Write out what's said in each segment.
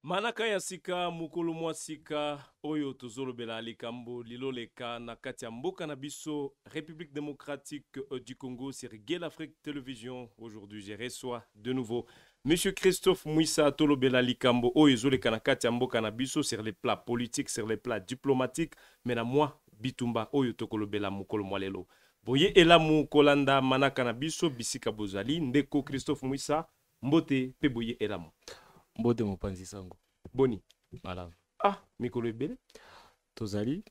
Manaka ya sika mukulu mwa sika oyo tozolobela likambo liloleka na kati ya mboka na biso République démocratique du Congo sur Guel Afrique Télévision. Aujourd'hui, je reçois de nouveau Monsieur Christophe Mouissa tolobela likambo oyo zoleka na kati ya mboka na biso sur les plats politiques, sur les plats diplomatiques, mais na moi bitumba oyo tokolobela mukolo mwa lelo. Boye elamu kolanda manaka na biso bisika bozali ndeko Christophe Mouissa mbote pe boye elamu. Mbote mopanzi sango. Boni. Voilà. Ah, mikolo ebele. Tozali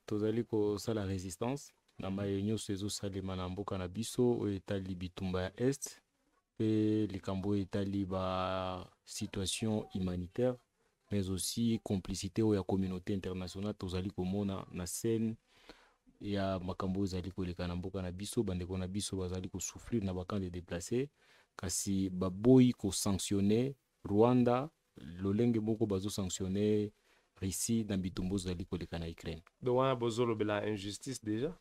ko sala résistance. Na mayenyo sezo salema na mboka na biso o etali bitumba ya est. Pe likambo etali ba situation humanitaire mais aussi complicité o ya communauté internationale tozali komona na scène ya makambo ezali koleka na mboka na biso bandeko na biso bazali ko souffrir na bakan de déplacés kasi baboyi ko sanctionner Rwanda lolenge moko bazo sanctionner Russie dans bitumbo zali koleka na Ukraine. Donc on a besoin de la injustice déjà.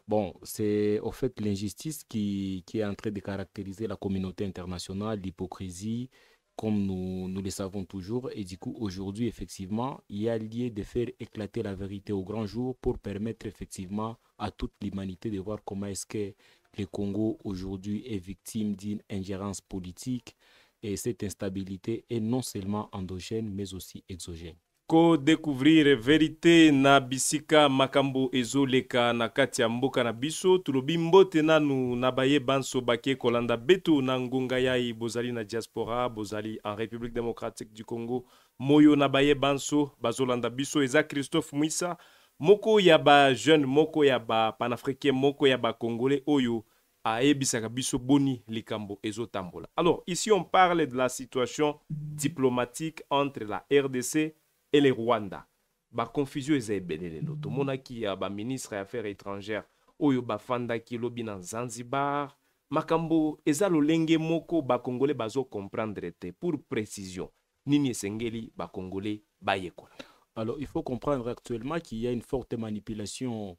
Bon, c'est au fait l'injustice qui est en train de caractériser la communauté internationale, l'hypocrisie, comme nous le savons toujours. Et du coup, aujourd'hui, effectivement, il y a lieu de faire éclater la vérité au grand jour pour permettre effectivement à toute l'humanité de voir comment est-ce que le Congo aujourd'hui est victime d'une ingérence politique. Et cette instabilité est non seulement endogène, mais aussi exogène. Ko découvrir vérité na bisika makambo ezoleka na kati ya mboka na biso tulobi mbote nanu na baye banso bake kolanda beto na ngonga yai bozali na diaspora bozali en République démocratique du Congo moyo na baye banso bazolanda biso eza Christophe Mouissa moko ya ba jeune moko ya ba panafricain moko ya ba congolais oyo aebisaka biso boni likambo ezotambola. Alors ici on parle de la situation diplomatique entre la RDC et le Rwanda. Ba confusion eza ebele lelo. Tomonaki ya ba ministre ya affaires étrangères oyo bafandaki lobi na Zanzibar. Makambo eza lolenge moko ba congolais bazo comprendre te. Pour précision, nini esengeli ba congolais bayekola. Alors il faut comprendre actuellement qu'il y a une forte manipulation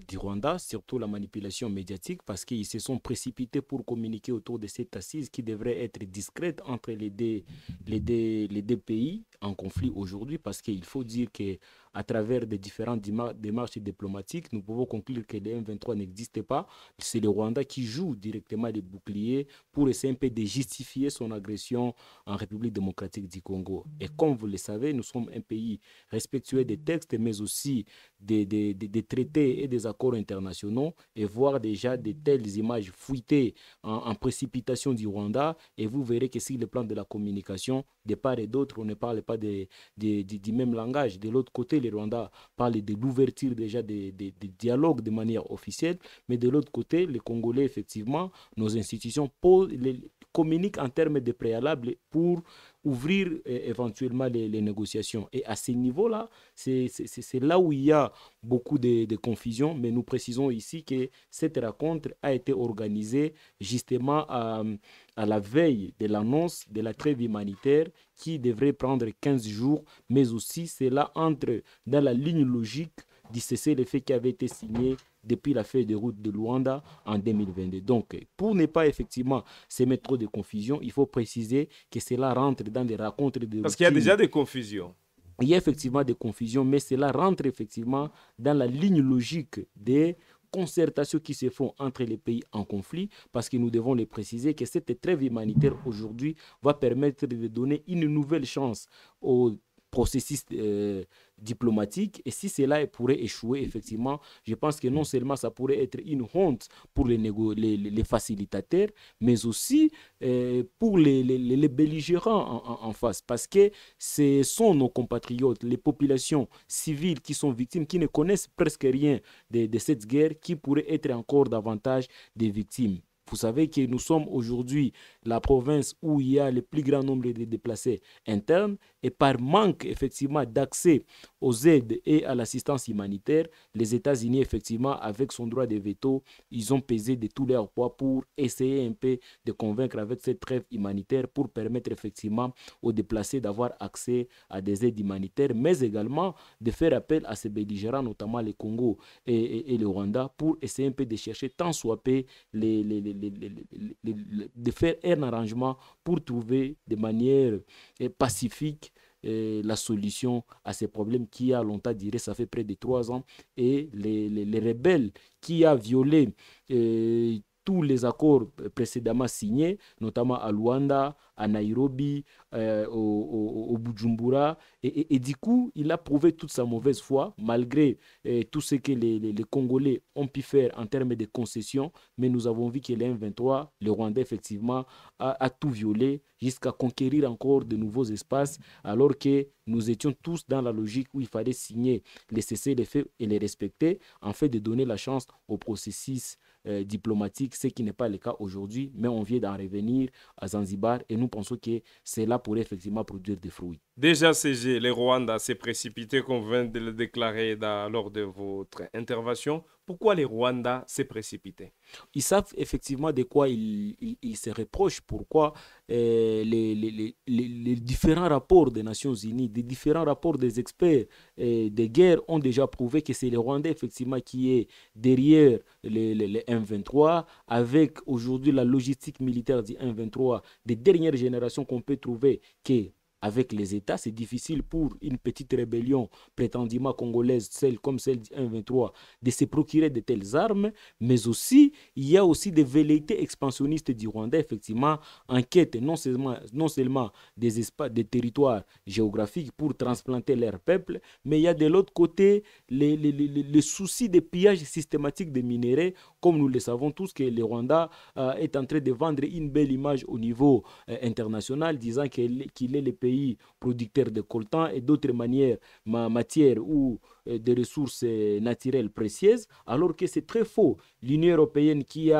du Rwanda, surtout la manipulation médiatique, parce qu'ils se sont précipités pour communiquer autour de cette assise qui devrait être discrète entre les deux pays en conflit aujourd'hui, parce qu'il faut dire que à travers des différentes démarches diplomatiques, nous pouvons conclure que les M23 n'existent pas. C'est le Rwanda qui joue directement les boucliers pour essayer un peu de justifier son agression en République démocratique du Congo. Et comme vous le savez, nous sommes un pays respectueux des textes, mais aussi des traités et des accords internationaux, et voir déjà de telles images fuitées en précipitation du Rwanda, et vous verrez que sur le plan de la communication, de part et d'autre, on ne parle pas du même langage. De l'autre côté, le Rwanda parle de l'ouverture déjà des dialogues de manière officielle, mais de l'autre côté, les Congolais, effectivement, nos institutions communiquent en termes de préalables pour ouvrir éventuellement les négociations. Et à ce niveau-là, c'est là où il y a beaucoup de confusion, mais nous précisons ici que cette rencontre a été organisée justement à la veille de l'annonce de la trêve humanitaire qui devrait prendre 15 jours, mais aussi cela entre dans la ligne logique du cessez-le-feu qui avait été signé depuis la feuille de route de Luanda en 2022. Donc, pour ne pas effectivement se mettre trop de confusion, il faut préciser que cela rentre dans des rencontres de Parce qu'il y a déjà des confusions. Il y a effectivement des confusions, mais cela rentre effectivement dans la ligne logique des concertations qui se font entre les pays en conflit, parce que nous devons les préciser que cette trêve humanitaire aujourd'hui va permettre de donner une nouvelle chance aux processus diplomatique, et si cela pourrait échouer, effectivement, je pense que non seulement ça pourrait être une honte pour les facilitateurs, mais aussi pour les belligérants en face, parce que ce sont nos compatriotes, les populations civiles qui sont victimes, qui ne connaissent presque rien de cette guerre, qui pourraient être encore davantage des victimes. Vous savez que nous sommes aujourd'hui la province où il y a le plus grand nombre de déplacés internes, et par manque effectivement d'accès aux aides et à l'assistance humanitaire, les États-Unis effectivement avec son droit de veto, ils ont pesé de tous leurs poids pour essayer un peu de convaincre avec cette trêve humanitaire pour permettre effectivement aux déplacés d'avoir accès à des aides humanitaires, mais également de faire appel à ces belligérants, notamment le Congo et le Rwanda, pour essayer un peu de chercher tant soit peu de faire un arrangement pour trouver de manière pacifique la solution à ces problèmes qui a longtemps duré, ça fait près de 3 ans, et les rebelles qui a violé tous les accords précédemment signés, notamment à Luanda, à Nairobi, au Bujumbura. Et du coup, il a prouvé toute sa mauvaise foi, malgré tout ce que les Congolais ont pu faire en termes de concessions. Mais nous avons vu que les M23, le Rwanda, effectivement, a tout violé jusqu'à conquérir encore de nouveaux espaces, alors que nous étions tous dans la logique où il fallait signer les cessez-le-feu et les respecter, en fait de donner la chance au processus diplomatique, ce qui n'est pas le cas aujourd'hui, mais on vient d'en revenir à Zanzibar et nous pensons que cela pourrait effectivement produire des fruits. Déjà, CG, le Rwanda s'est précipité, comme vient de le déclarer lors de votre intervention. Pourquoi le Rwanda s'est précipité? Ils savent effectivement de quoi ils se reprochent, pourquoi les différents rapports des Nations Unies, des différents rapports des experts des guerres ont déjà prouvé que c'est le Rwanda effectivement qui est derrière les M23, avec aujourd'hui la logistique militaire du M23 des dernières générations qu'on peut trouver que avec les États, c'est difficile pour une petite rébellion prétendument congolaise, comme celle du M23, de se procurer de telles armes, mais aussi, il y a aussi des velléités expansionnistes du Rwanda, effectivement, en quête non seulement des espaces, des territoires géographiques pour transplanter leur peuple, mais il y a de l'autre côté les soucis de pillage systématique des minéraux, comme nous le savons tous que le Rwanda est en train de vendre une belle image au niveau international, disant qu'il est le pays producteur de coltan et d'autres matières ou des ressources naturelles précieuses, alors que c'est très faux. L'Union européenne qui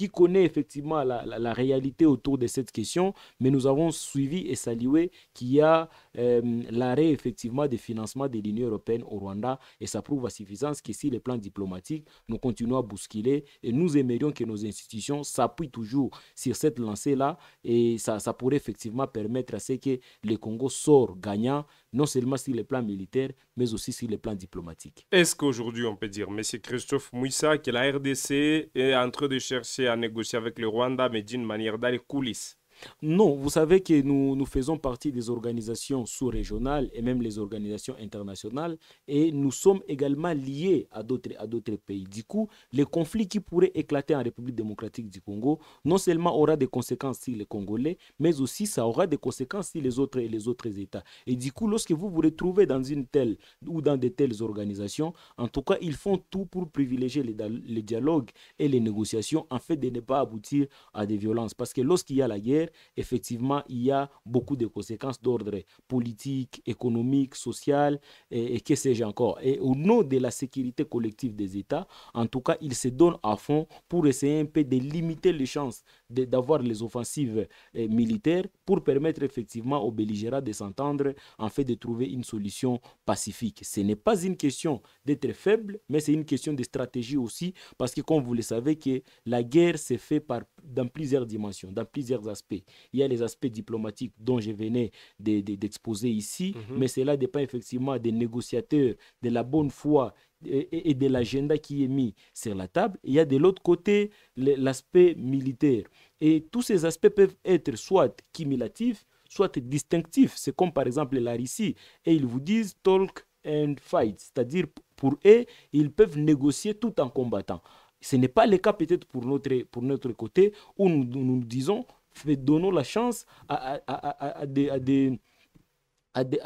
connaît effectivement la réalité autour de cette question, mais nous avons suivi et salué qu'il y a l'arrêt effectivement des financements de l'Union européenne au Rwanda, et ça prouve à suffisance que si les plans diplomatiques, nous continuons à bousculer et nous aimerions que nos institutions s'appuient toujours sur cette lancée-là, et ça pourrait effectivement permettre à ce que le Congo sort gagnant, non seulement sur les plans militaires, mais aussi sur les plans diplomatiques. Est-ce qu'aujourd'hui, on peut dire, M. Christophe Mouissa, que la RDC est en train de chercher à négocier avec le Rwanda, mais d'une manière dans les coulisses? Non, vous savez que nous faisons partie des organisations sous-régionales et même les organisations internationales, et nous sommes également liés à d'autres pays. Du coup, les conflits qui pourraient éclater en République démocratique du Congo, non seulement aura des conséquences sur les Congolais, mais aussi ça aura des conséquences sur les autres États. Et du coup, lorsque vous vous retrouvez dans une telle ou dans de telles organisations, en tout cas, ils font tout pour privilégier les dialogues et les négociations, en fait de ne pas aboutir à des violences. Parce que lorsqu'il y a la guerre, effectivement, il y a beaucoup de conséquences d'ordre politique, économique, social et que sais-je encore. Et au nom de la sécurité collective des États, en tout cas, ils se donnent à fond pour essayer un peu de limiter les chances d'avoir les offensives militaires pour permettre effectivement aux belligérants de s'entendre, en fait de trouver une solution pacifique. Ce n'est pas une question d'être faible, mais c'est une question de stratégie aussi, parce que comme vous le savez, que la guerre se fait dans plusieurs dimensions, dans plusieurs aspects. Il y a les aspects diplomatiques dont je venais d'exposer ici, mais cela dépend effectivement des négociateurs, de la bonne foi et de l'agenda qui est mis sur la table. Il y a de l'autre côté l'aspect militaire. Et tous ces aspects peuvent être soit cumulatifs, soit distinctifs. C'est comme par exemple la Russie. Et ils vous disent talk and fight, c'est-à-dire pour eux, ils peuvent négocier tout en combattant. Ce n'est pas le cas peut-être pour notre côté, où nous disons donnons la chance à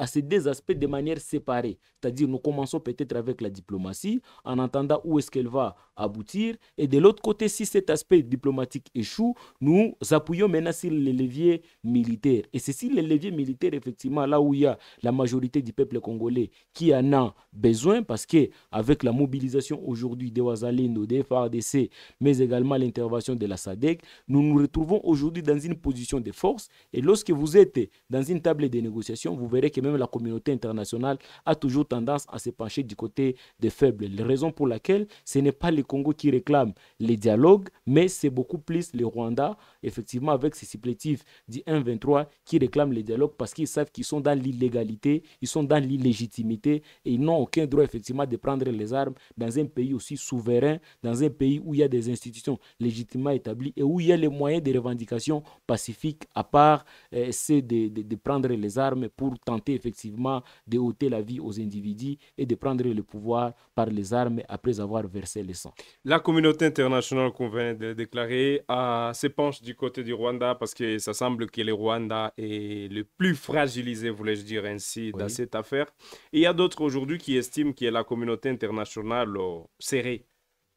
ces deux aspects de manière séparée. C'est-à-dire, nous commençons peut-être avec la diplomatie, en entendant où est-ce qu'elle va aboutir. Et de l'autre côté, si cet aspect diplomatique échoue, nous appuyons maintenant sur les leviers militaires. Et c'est sur les leviers militaires, effectivement, là où il y a la majorité du peuple congolais qui en a besoin, parce qu'avec la mobilisation aujourd'hui des Ouazalendo, des FARDC, mais également l'intervention de la SADC, nous nous retrouvons aujourd'hui dans une position de force. Et lorsque vous êtes dans une table de négociation, vous verrez que même la communauté internationale a toujours tendance à se pencher du côté des faibles. La raison pour laquelle ce n'est pas le Congo qui réclame les dialogues, mais c'est beaucoup plus le Rwanda, effectivement, avec ses supplétifs du 1-23 qui réclament les dialogues parce qu'ils savent qu'ils sont dans l'illégalité, ils sont dans l'illégitimité et ils n'ont aucun droit, effectivement, de prendre les armes dans un pays aussi souverain, dans un pays où il y a des institutions légitimement établies et où il y a les moyens de revendication pacifiques, à part c'est de prendre les armes pour tenter effectivement de ôter la vie aux individus et de prendre le pouvoir par les armes après avoir versé le sang. La communauté internationale qu'on vient de déclarer se penche du côté du Rwanda parce que ça semble que le Rwanda est le plus fragilisé, voulais-je dire ainsi, dans cette affaire. Et il y a d'autres aujourd'hui qui estiment que la communauté internationale serait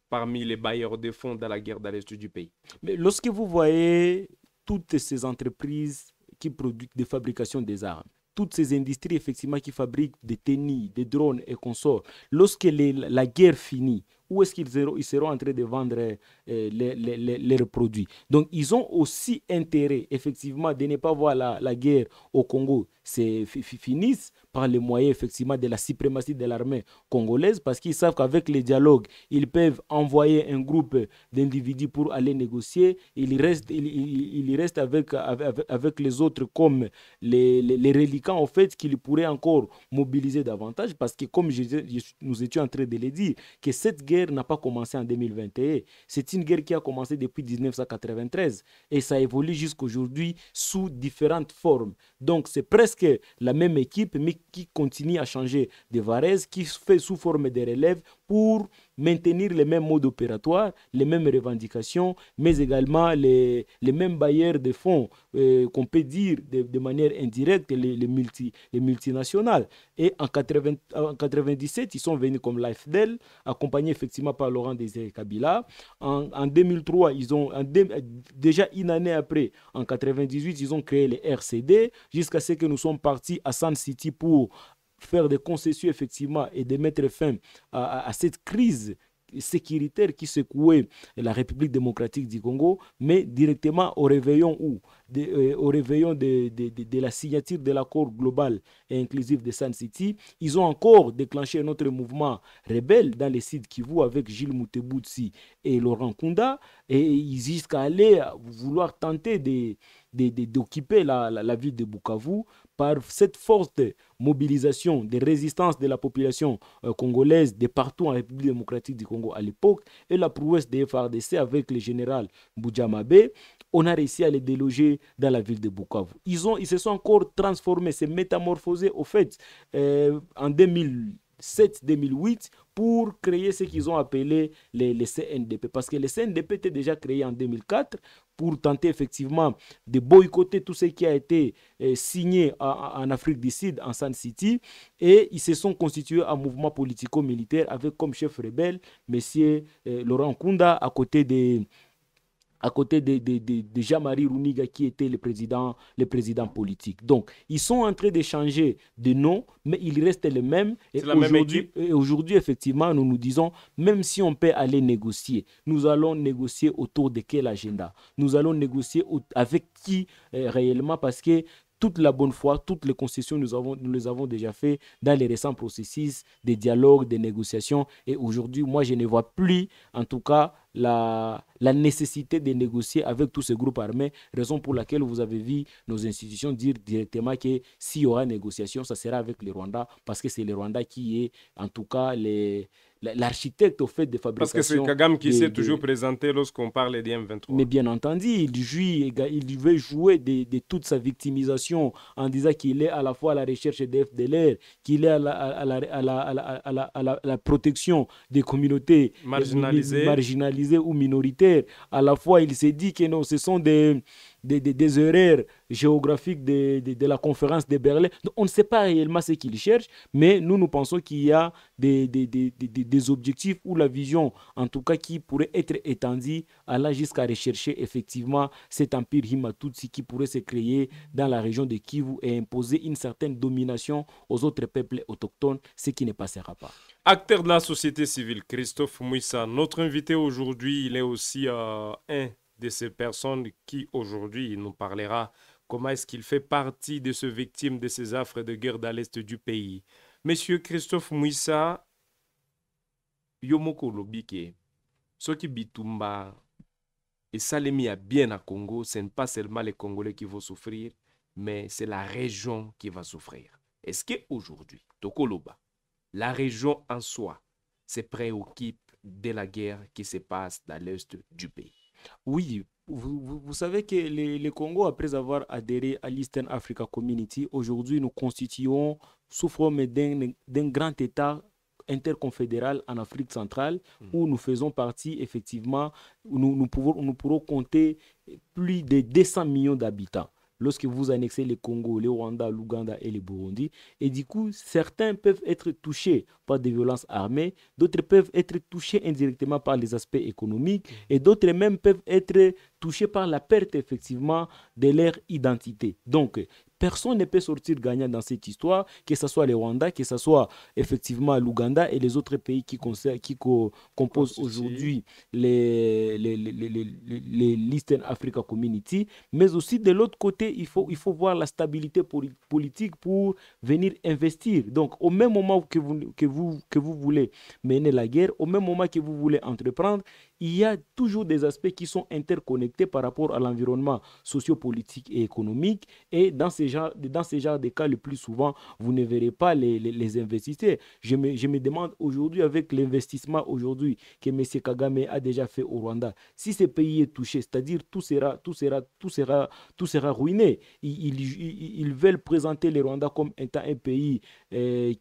parmi les bailleurs de fonds dans la guerre dans l'est du pays. Mais lorsque vous voyez toutes ces entreprises qui produisent des fabrications des armes, toutes ces industries effectivement qui fabriquent des tennis, des drones et consorts, lorsque la guerre finit, où est-ce qu'ils seront en train de vendre leurs produits? Donc, ils ont aussi intérêt, effectivement, de ne pas voir la guerre au Congo finisse par les moyens, effectivement, de la suprématie de l'armée congolaise, parce qu'ils savent qu'avec les dialogues, ils peuvent envoyer un groupe d'individus pour aller négocier. Ils restent avec les autres comme les reliquats, en fait, qu'ils pourraient encore mobiliser davantage, parce que, comme nous étions en train de le dire, que cette guerre n'a pas commencé en 2021. C'est une guerre qui a commencé depuis 1993 et ça évolue jusqu'aujourd'hui sous différentes formes. Donc c'est presque la même équipe mais qui continue à changer de varèse, qui fait sous forme de relève pour maintenir les mêmes modes opératoires, les mêmes revendications, mais également les mêmes bailleurs de fonds qu'on peut dire de manière indirecte, les multinationales. Et en 1997, ils sont venus comme l'AFDEL, accompagnés effectivement par Laurent Désiré Kabila. En 2003, déjà une année après, en 1998, ils ont créé les RCD, jusqu'à ce que nous sommes partis à Sun City pour faire des concessions effectivement et de mettre fin à cette crise sécuritaire qui secouait la République démocratique du Congo, mais directement au réveillon de la signature de l'accord global et inclusif de Sun City, ils ont encore déclenché un autre mouvement rebelle dans les sites Kivu avec Gilles Mouteboutsi et Laurent Kunda, et ils jusqu'à aller vouloir tenter d'occuper la ville de Bukavu par cette forte mobilisation de résistance de la population congolaise de partout en République démocratique du Congo à l'époque et la prouesse des FARDC avec le général Boudjamabe, on a réussi à les déloger dans la ville de Bukavu. Ils se sont encore transformés, se métamorphosés au fait en 2007-2008 pour créer ce qu'ils ont appelé les CNDP. Parce que les CNDP étaient déjà créés en 2004 pour tenter effectivement de boycotter tout ce qui a été signé en Afrique du Sud, en Sun City. Et ils se sont constitués en mouvement politico-militaire avec comme chef rebelle M. Laurent Kunda à côté de Jean-Marie Runiga qui était le président politique. Donc, ils sont en train de changer de nom, mais ils restent les mêmes. Et aujourd'hui, effectivement, nous nous disons, même si on peut aller négocier, nous allons négocier autour de quel agenda? Nous allons négocier avec qui réellement? Parce que toute la bonne foi, toutes les concessions, nous les avons déjà fait dans les récents processus de dialogue, de négociation. Et aujourd'hui, moi, je ne vois plus, en tout cas, la nécessité de négocier avec tous ces groupes armés, raison pour laquelle vous avez vu nos institutions dire directement que s'il y aura négociation, ça sera avec le Rwanda, parce que c'est le Rwanda qui est, en tout cas, l'architecte au fait de fabrication. Parce que c'est Kagame qui s'est toujours présenté lorsqu'on parle des M23. Mais bien entendu, il veut jouer de toute sa victimisation en disant qu'il est à la fois à la recherche des FDLR, qu'il est à la protection des communautés marginalisées ou minoritaires. À la fois, il s'est dit que non, ce sont des erreurs géographiques de la conférence de Berlin. Donc, on ne sait pas réellement ce qu'il cherche, mais nous pensons qu'il y a des objectifs ou la vision, en tout cas, qui pourrait être étendue allant jusqu'à rechercher effectivement cet empire Himatutsi qui pourrait se créer dans la région de Kivu et imposer une certaine domination aux autres peuples autochtones, ce qui ne passera pas. Acteur de la société civile, Christophe Mouissa, notre invité aujourd'hui, il est aussi un de ces personnes qui aujourd'hui nous parlera comment est-ce qu'il fait partie de ces victimes de ces affres de guerre dans l'est du pays. Monsieur Christophe Mouissa, Yomoko Lobike, Soki Bitumba et Salemi a bien à Congo, ce n'est pas seulement les Congolais qui vont souffrir, mais c'est la région qui va souffrir. Est-ce qu'aujourd'hui, Tokoloba, la région en soi se préoccupe de la guerre qui se passe dans l'est du pays? Oui, vous savez que le Congo, après avoir adhéré à l'Eastern Africa Community, aujourd'hui, nous constituons sous forme d'un grand État interconfédéral en Afrique centrale où nous faisons partie, effectivement, où nous pourrons compter plus de 200 millions d'habitants lorsque vous annexez le Congo, le Rwanda, l'Ouganda et le Burundi. Et du coup, certains peuvent être touchés par des violences armées, d'autres peuvent être touchés indirectement par les aspects économiques, et d'autres même peuvent être touchés par la perte, effectivement, de leur identité. Donc, personne ne peut sortir gagnant dans cette histoire, que ce soit le Rwanda, que ce soit effectivement l'Ouganda et les autres pays qui composent aujourd'hui l'Eastern Africa Community. Mais aussi de l'autre côté, il faut voir la stabilité politique pour venir investir. Donc au même moment que vous voulez mener la guerre, au même moment que vous voulez entreprendre, il y a toujours des aspects qui sont interconnectés par rapport à l'environnement sociopolitique et économique. Et dans ces genres de cas, le plus souvent, vous ne verrez pas les investisseurs. Je me demande aujourd'hui, avec l'investissement aujourd'hui que M. Kagame a déjà fait au Rwanda, si ce pays est touché, c'est-à-dire tout sera ruiné. Ils veulent présenter le Rwanda comme étant un pays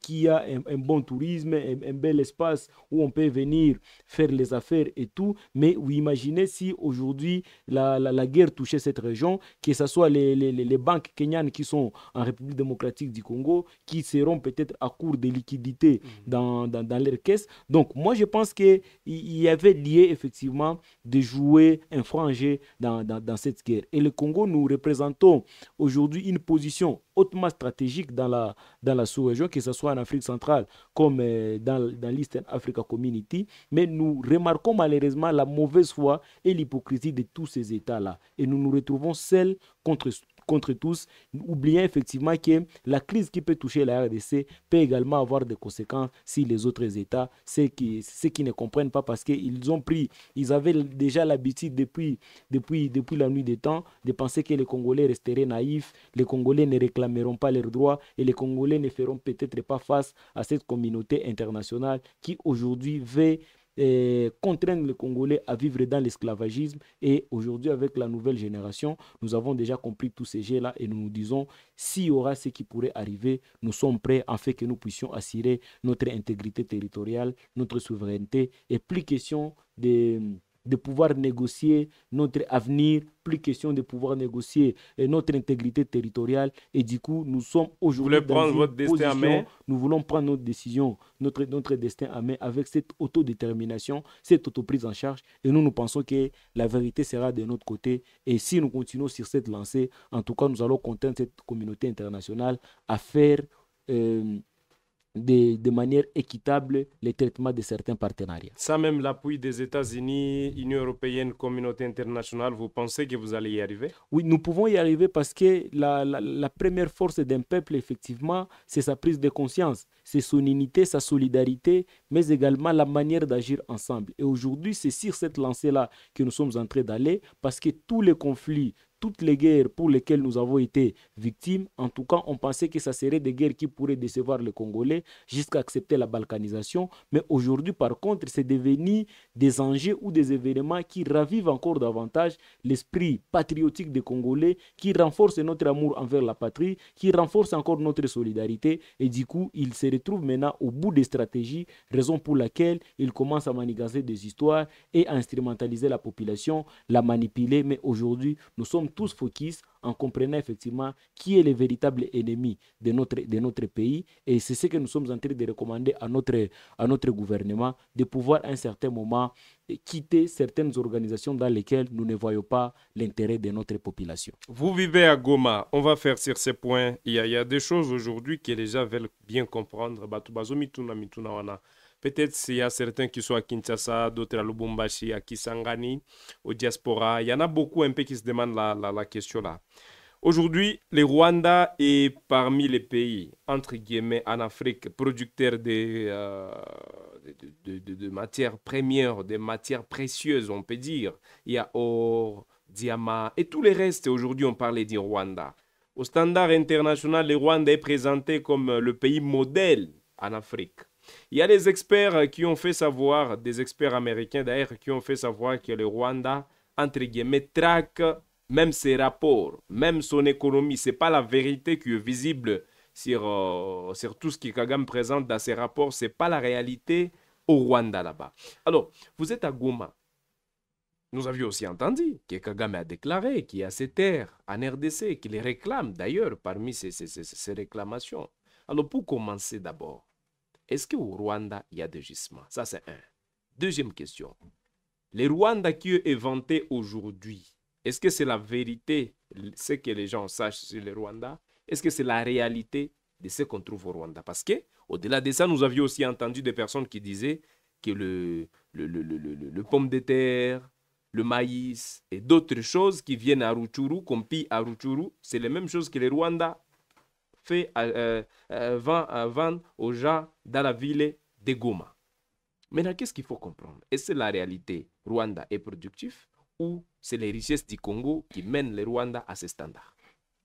qui a un bon tourisme, un bel espace où on peut venir faire les affaires et tout. Mais vous imaginez si aujourd'hui la guerre touchait cette région, que ce soit les banques kenyanes qui sont en République démocratique du Congo, qui seront peut-être à court de liquidités dans leur caisse. Donc moi je pense qu'il y avait lié effectivement de jouer un franc jeu dans cette guerre. Et le Congo, nous représentons aujourd'hui une position hautement stratégique dans la sous-région, que ce soit en Afrique centrale comme dans l'Eastern Africa Community, mais nous remarquons malheureusement la mauvaise foi et l'hypocrisie de tous ces États-là. Et nous nous retrouvons seuls contre tous, oubliant effectivement que la crise qui peut toucher la RDC peut également avoir des conséquences si les autres États, ceux qui ne comprennent pas, parce qu'ils avaient déjà l'habitude depuis la nuit des temps de penser que les Congolais resteraient naïfs, les Congolais ne réclameront pas leurs droits et les Congolais ne feront peut-être pas face à cette communauté internationale qui aujourd'hui veut contraindre les Congolais à vivre dans l'esclavagisme. Et aujourd'hui, avec la nouvelle génération, nous avons déjà compris tous ces jeux-là et nous nous disons, s'il y aura ce qui pourrait arriver, nous sommes prêts afin que nous puissions assurer notre intégrité territoriale, notre souveraineté, et plus question de pouvoir négocier notre avenir, plus question de pouvoir négocier notre intégrité territoriale. Et du coup, nous sommes aujourd'hui dans une position, nous voulons prendre notre décision, notre destin à main avec cette autodétermination, cette autoprise en charge. Et nous pensons que la vérité sera de notre côté. Et si nous continuons sur cette lancée, en tout cas, nous allons contraindre cette communauté internationale à faire de manière équitable les traitements de certains partenariats. Sans même l'appui des États-Unis, Union européenne, communauté internationale, vous pensez que vous allez y arriver? Oui, nous pouvons y arriver parce que la première force d'un peuple, effectivement, c'est sa prise de conscience, c'est son unité, sa solidarité, mais également la manière d'agir ensemble. Et aujourd'hui, c'est sur cette lancée-là que nous sommes en train d'aller, parce que tous les conflits, toutes les guerres pour lesquelles nous avons été victimes, en tout cas, on pensait que ça serait des guerres qui pourraient décevoir les Congolais jusqu'à accepter la balkanisation. Mais aujourd'hui, par contre, c'est devenu des enjeux ou des événements qui ravivent encore davantage l'esprit patriotique des Congolais, qui renforcent notre amour envers la patrie, qui renforcent encore notre solidarité. Et du coup, ils se retrouvent maintenant au bout des stratégies, raison pour laquelle ils commencent à manigaser des histoires et à instrumentaliser la population, la manipuler. Mais aujourd'hui, nous sommes tous focus en comprenant effectivement qui est le véritable ennemi de notre pays, et c'est ce que nous sommes en train de recommander à notre gouvernement, de pouvoir à un certain moment quitter certaines organisations dans lesquelles nous ne voyons pas l'intérêt de notre population. Vous vivez à Goma, on va faire sur ces points. Il y a des choses aujourd'hui que les gens veulent bien comprendre. Peut-être s'il y a certains qui sont à Kinshasa, d'autres à Lubumbashi, à Kisangani, au diaspora. Il y en a beaucoup un peu qui se demandent la question là. Aujourd'hui, le Rwanda est parmi les pays, entre guillemets, en Afrique, producteurs de matières premières, de matières précieuses, on peut dire. Il y a or, diamant et tout le reste. Aujourd'hui, on parlait du Rwanda. Au standard international, le Rwanda est présenté comme le pays modèle en Afrique. Il y a des experts qui ont fait savoir, des experts américains d'ailleurs, qui ont fait savoir que le Rwanda entre guillemets, traque même ses rapports, même son économie. Ce n'est pas la vérité qui est visible sur tout ce que Kagame présente dans ses rapports. Ce n'est pas la réalité au Rwanda là-bas. Alors, vous êtes à Goma. Nous avions aussi entendu que Kagame a déclaré qu'il y a ces terres en RDC, qu'il les réclame d'ailleurs parmi ces réclamations. Alors, pour commencer d'abord, est-ce qu'au Rwanda, il y a des gisements? Ça, c'est un. Deuxième question. Les Rwandais qui est vanté aujourd'hui, est-ce que c'est la vérité, ce que les gens sachent sur les Rwandais? Est-ce que c'est la réalité de ce qu'on trouve au Rwanda? Parce que, au-delà de ça, nous avions aussi entendu des personnes qui disaient que le pomme de terre, le maïs et d'autres choses qui viennent à Rutshuru, qu'on pille à Rutshuru, c'est les mêmes choses que les Rwandais vendent aux gens dans la ville de Goma. Maintenant, qu'est-ce qu'il faut comprendre? Est-ce que la réalité Rwanda est productif ou c'est les richesses du Congo qui mènent les Rwandais à ces standards?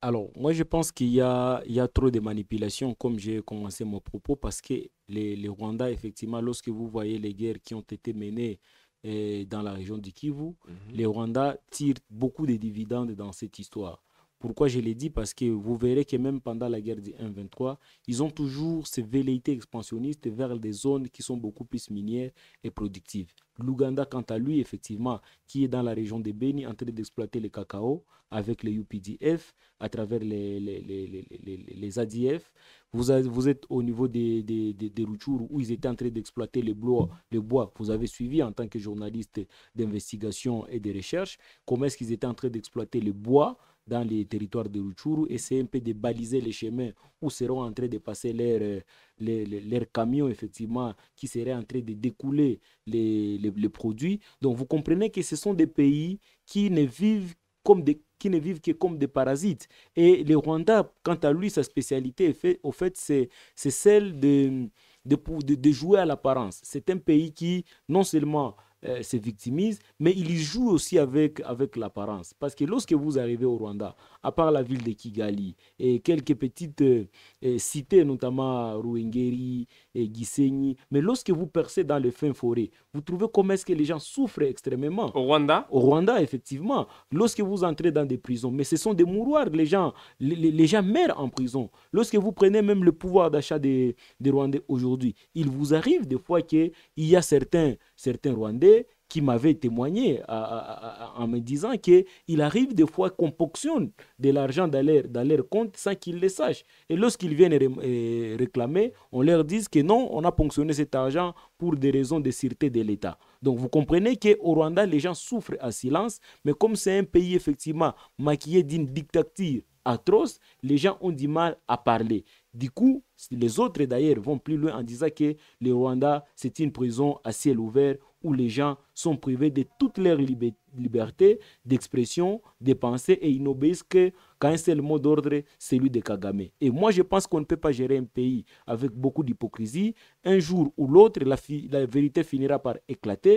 Alors, moi, je pense qu'il y a trop de manipulations, comme j'ai commencé mon propos, parce que les Rwandais, effectivement, lorsque vous voyez les guerres qui ont été menées dans la région du Kivu, les Rwandais tirent beaucoup de dividendes dans cette histoire. Pourquoi je l'ai dit? Parce que vous verrez que même pendant la guerre du 1-23, ils ont toujours ces velléités expansionnistes vers des zones qui sont beaucoup plus minières et productives. L'Ouganda, quant à lui, effectivement, qui est dans la région de Beni, en train d'exploiter le cacao avec les UPDF, à travers les ADF. Vous êtes au niveau des Rutshuru, où ils étaient en train d'exploiter le bois. Vous avez suivi en tant que journaliste d'investigation et de recherche, comment est-ce qu'ils étaient en train d'exploiter le bois dans les territoires de Rutshuru, et c'est un peu de baliser les chemins où seront en train de passer leurs camions, effectivement, qui seraient en train de découler les produits. Donc vous comprenez que ce sont des pays qui ne vivent que comme des parasites. Et le Rwanda, quant à lui, sa spécialité, au fait, c'est celle de jouer à l'apparence. C'est un pays qui, non seulement se victimise, mais il joue aussi avec l'apparence. Parce que lorsque vous arrivez au Rwanda, à part la ville de Kigali et quelques petites cités, notamment Ruhengeri et Gisenyi, mais lorsque vous percez dans les fins forêts, vous trouvez comment est-ce que les gens souffrent extrêmement. Au Rwanda? Au Rwanda, effectivement. Lorsque vous entrez dans des prisons, mais ce sont des mouroirs, les gens meurent en prison. Lorsque vous prenez même le pouvoir d'achat des Rwandais aujourd'hui, il vous arrive des fois qu'il y a certains Rwandais qui m'avaient témoigné en me disant qu'il arrive des fois qu'on ponctionne de l'argent dans leur compte sans qu'ils le sachent. Et lorsqu'ils viennent réclamer, on leur dit que non, on a ponctionné cet argent pour des raisons de sûreté de l'État. Donc vous comprenez qu'au Rwanda, les gens souffrent en silence, mais comme c'est un pays effectivement maquillé d'une dictature atroce, les gens ont du mal à parler. Du coup, les autres d'ailleurs vont plus loin en disant que le Rwanda, c'est une prison à ciel ouvert où les gens sont privés de toute leur liberté d'expression, de pensée, et ils n'obéissent qu'à un seul mot d'ordre, celui de Kagame. Et moi, je pense qu'on ne peut pas gérer un pays avec beaucoup d'hypocrisie. Un jour ou l'autre, la vérité finira par éclater.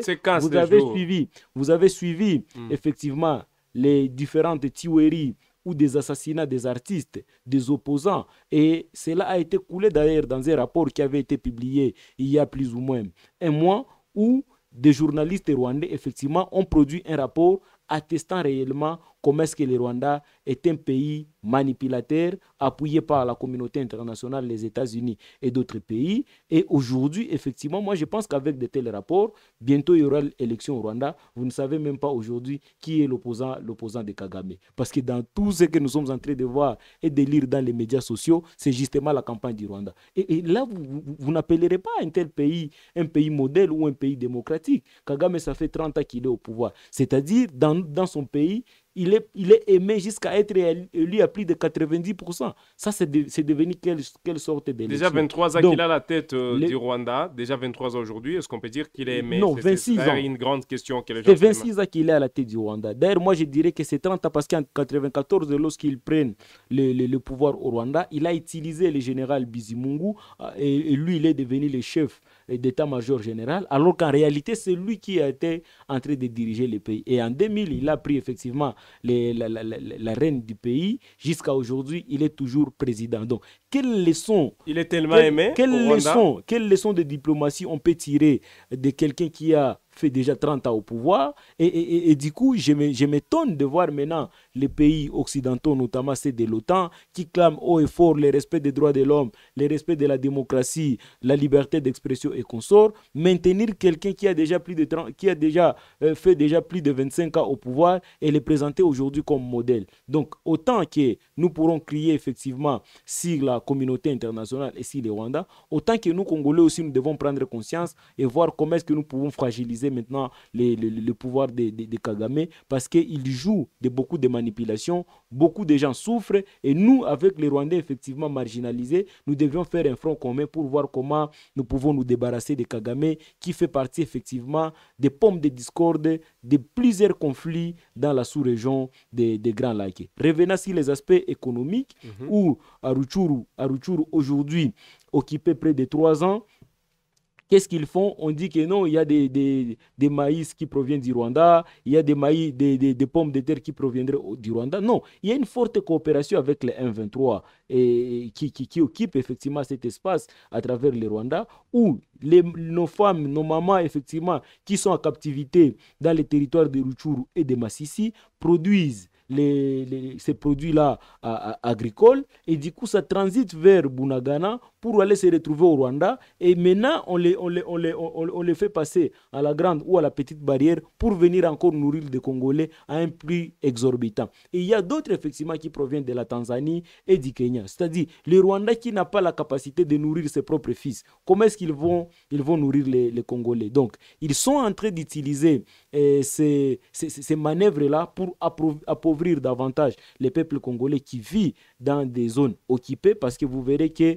Vous avez suivi effectivement les différentes tueries ou des assassinats des artistes, des opposants. Et cela a été coulé d'ailleurs dans un rapport qui avait été publié il y a plus ou moins un mois, où des journalistes rwandais, effectivement, ont produit un rapport attestant réellement comment est-ce que le Rwanda est un pays manipulateur, appuyé par la communauté internationale, les États-Unis et d'autres pays. Et aujourd'hui, effectivement, moi je pense qu'avec de tels rapports, bientôt il y aura l'élection au Rwanda. Vous ne savez même pas aujourd'hui qui est l'opposant de Kagame. Parce que dans tout ce que nous sommes en train de voir et de lire dans les médias sociaux, c'est justement la campagne du Rwanda. Et là, vous n'appellerez pas un tel pays un pays modèle ou un pays démocratique. Kagame, ça fait 30 ans qu'il est au pouvoir. C'est-à-dire, dans son pays, il est aimé jusqu'à être élu à plus de 90%. Ça, c'est devenu quelle sorte d'élection? Déjà 23 ans qu'il a la tête du Rwanda. Déjà 23 ans aujourd'hui. Est-ce qu'on peut dire qu'il est aimé? Non, 26 ans. C'est une grande question que les gens se 26 ans qu'il est à la tête du Rwanda. D'ailleurs, moi, je dirais que c'est 30 ans parce qu'en 1994, lorsqu'ils prennent le pouvoir au Rwanda, il a utilisé le général Bizimungu et lui, il est devenu le chef d'état-major général, alors qu'en réalité, c'est lui qui a été en train de diriger le pays. Et en 2000, il a pris effectivement la reine du pays. Jusqu'à aujourd'hui, il est toujours président. Donc, quelles leçons, il est tellement aimé au Rwanda. quelles leçons de diplomatie on peut tirer de quelqu'un qui a fait déjà 30 ans au pouvoir et du coup, je m'étonne de voir maintenant les pays occidentaux, notamment ceux de l'OTAN, qui clament haut et fort le respect des droits de l'homme, le respect de la démocratie, la liberté d'expression et consort, maintenir quelqu'un qui a déjà plus de 30, qui a déjà fait déjà plus de 25 ans au pouvoir et le présenter aujourd'hui comme modèle. Donc, autant que nous pourrons crier effectivement sur la communauté internationale et sur le Rwanda, autant que nous, Congolais aussi, nous devons prendre conscience et voir comment est-ce que nous pouvons fragiliser maintenant le pouvoir de Kagame, parce qu'il joue beaucoup de manipulations, beaucoup de gens souffrent, et nous, avec les Rwandais effectivement marginalisés, nous devions faire un front commun pour voir comment nous pouvons nous débarrasser de Kagame, qui fait partie effectivement des pommes de discorde, de plusieurs conflits dans la sous-région des Grands Lacs. Revenons sur les aspects économiques, où Aruchuru aujourd'hui occupé près de 3 ans. Qu'est-ce qu'ils font? On dit que non, il y a des maïs qui proviennent du Rwanda, il y a des maïs, des pommes de terre qui proviendraient du Rwanda. Non, il y a une forte coopération avec les M23 et qui occupe effectivement cet espace à travers le Rwanda, où nos femmes, nos mamans, effectivement, qui sont en captivité dans les territoires de Rutshuru et de Massissi, produisent ces produits-là agricoles, et du coup ça transite vers Bunagana pour aller se retrouver au Rwanda, et maintenant on les fait passer à la grande ou à la petite barrière pour venir encore nourrir des Congolais à un prix exorbitant. Et il y a d'autres effectivement qui proviennent de la Tanzanie et du Kenya, c'est-à-dire le Rwanda qui n'a pas la capacité de nourrir ses propres fils. Comment est-ce qu'ils vont nourrir les Congolais? Donc ils sont en train d'utiliser ces manœuvres-là pour appauvrir davantage les peuples congolais qui vivent dans des zones occupées, parce que vous verrez que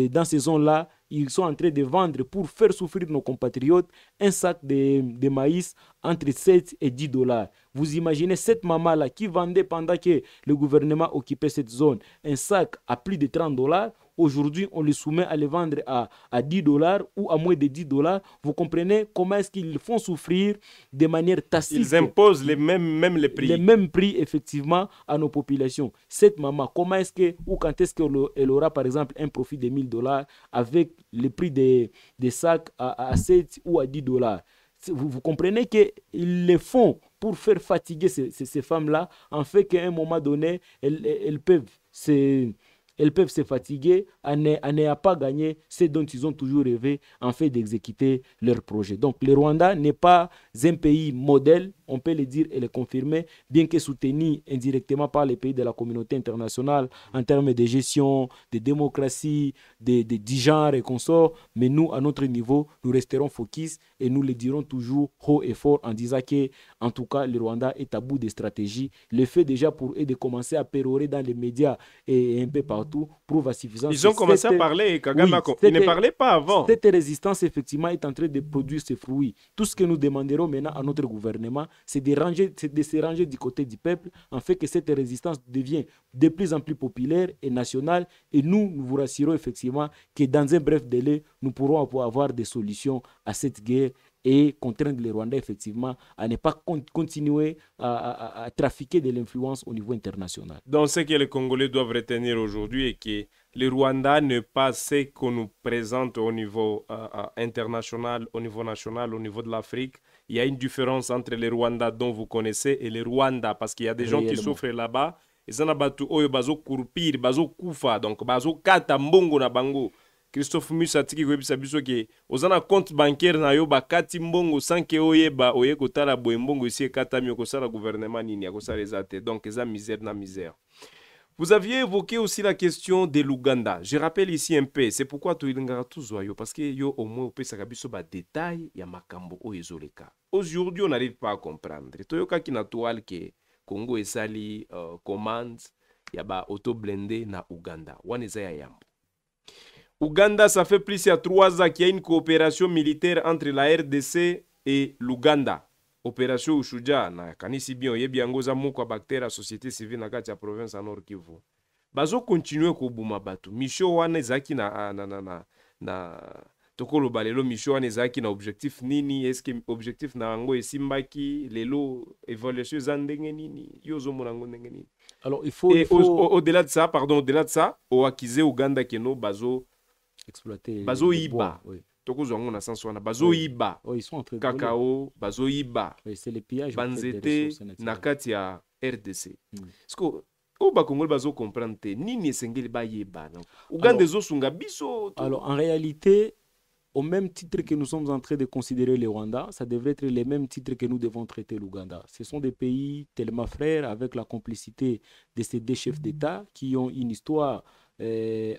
dans ces zones-là, ils sont en train de vendre pour faire souffrir nos compatriotes un sac de maïs entre 7 et 10 dollars. Vous imaginez cette maman-là qui vendait pendant que le gouvernement occupait cette zone un sac à plus de 30 dollars. Aujourd'hui, on le soumet à le vendre à 10 dollars ou à moins de 10 dollars. Vous comprenez comment est-ce qu'ils font souffrir de manière tacite. Ils imposent même les prix. Les mêmes prix, effectivement, à nos populations. Cette maman, comment est-ce que, ou quand est-ce qu'elle aura, par exemple, un profit de 1000 dollars avec le prix des sacs à 7 ou à 10 dollars? Vous comprenez qu'ils le font pour faire fatiguer ces femmes-là, en fait qu'à un moment donné, elles peuvent se fatiguer à ne pas gagner ce dont ils ont toujours rêvé, en fait d'exécuter leur projet. Donc le Rwanda n'est pas un pays modèle, on peut le dire et le confirmer, bien que soutenu indirectement par les pays de la communauté internationale en termes de gestion, de démocratie, de genre et consorts. Mais nous, à notre niveau, nous resterons focus et nous le dirons toujours haut et fort en disant que, en tout cas, le Rwanda est à bout de stratégie. Le fait déjà pour eux de commencer à pérorer dans les médias et un peu partout prouve à suffisance. Ils ont commencé à parler, Kagame, ils ne parlaient pas avant. Cette résistance, effectivement, est en train de produire ses fruits. Tout ce que nous demanderons maintenant à notre gouvernement, c'est de se ranger du côté du peuple, en fait que cette résistance devient de plus en plus populaire et nationale. Et nous vous rassurons effectivement que dans un bref délai, nous pourrons avoir des solutions à cette guerre et contraindre les Rwandais effectivement à ne pas continuer à trafiquer de l'influence au niveau international. Donc ce que les Congolais doivent retenir aujourd'hui est que le Rwanda n'est pas ce qu'on nous présente au niveau international, au niveau national, au niveau de l'Afrique. Il y a une différence entre les Rwanda dont vous connaissez et les Rwanda, parce qu'il y a des gens qui souffrent là-bas. Et ça n'a pas tout, bazo kurpir, bazo kufa, donc bazo kata mbongo na bango. Christophe Musa tiki kwebisa biso ke ozana compte bancaire na yo bakati mbongo sans que oyeba oye kotala boye mbongo ici kata mi okosala gouvernement nini akosala ezate. Donc eza misère na misère. Vous aviez évoqué aussi la question de l'Ouganda. Je rappelle ici un peu, c'est pourquoi tu ilingara tuzoyo, parce que yo au moins opesa kabiso ba détail ya makambo o ezoleka. Aujourd'hui, on n'arrive pas à comprendre. Toyoka kina toile ke Congo esali commande ya ba auto blindé na Ouganda. Waneza ya yambo. Ouganda, ça fait plus de 3 ans qu'il y a une coopération militaire entre la RDC et l'Ouganda. Opération Ushuja, na kanisi bien, yebi angoza moko bactéria société civile na kati ya province à Nord Kivu. Bazo continuer ko buma batu. Misho wana ezaki na tokolo balelo misho wana ezaki na objectif nini? Est-ce que objectif na ngo esimbaki lelo évaluation za ndenge nini? Yozo monango ndenge nini? Alors, il faut... Et au-delà de ça, pardon, au-delà de ça, au accusé Ouganda Keno, Bazo, exploiter Bazo le bois, Iba. oui. Toko Zongo na Sanswana, Bazo Oui. Iba. Oui, ils sont en train de Cacao, Bazo Iba. oui, c'est le pillage en fait, des Banzete, ressources naturelles. Nakatia, RDC. Mm. Parce que, au Bakongol Bazo comprendre, nini esengeli ba yeba. Ouganda Alors, zo sunga biso. alors, en réalité, au même titre que nous sommes en train de considérer le Rwanda, ça devrait être les mêmes titres que nous devons traiter l'Ouganda. Ce sont des pays tellement frères avec la complicité de ces deux chefs d'État qui ont une histoire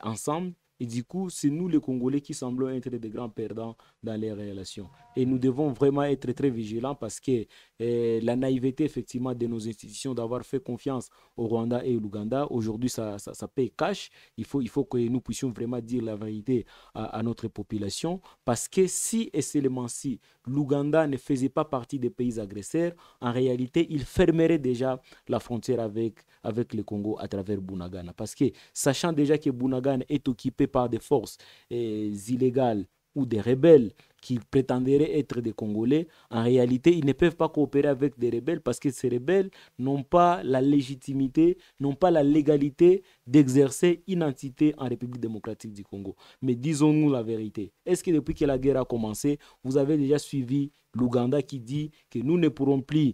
ensemble. Et du coup, c'est nous les Congolais qui semblons être des grands perdants dans les relations. Et nous devons vraiment être très vigilants parce que la naïveté, effectivement, de nos institutions d'avoir fait confiance au Rwanda et au Ouganda, aujourd'hui, ça paye cash. Il faut que nous puissions vraiment dire la vérité à notre population parce que si et seulement si l'Ouganda ne faisait pas partie des pays agresseurs, en réalité, il fermerait déjà la frontière avec le Congo à travers Bunagana. Parce que, sachant déjà que Bunagana est occupé par des forces illégales ou des rebelles qui prétendraient être des Congolais, en réalité, ils ne peuvent pas coopérer avec des rebelles parce que ces rebelles n'ont pas la légitimité, n'ont pas la légalité d'exercer une entité en République démocratique du Congo. Mais disons-nous la vérité. Est-ce que depuis que la guerre a commencé, vous avez déjà suivi l'Ouganda qui dit que nous ne pourrons plus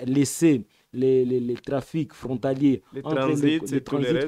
laisser les trafics frontaliers, les transits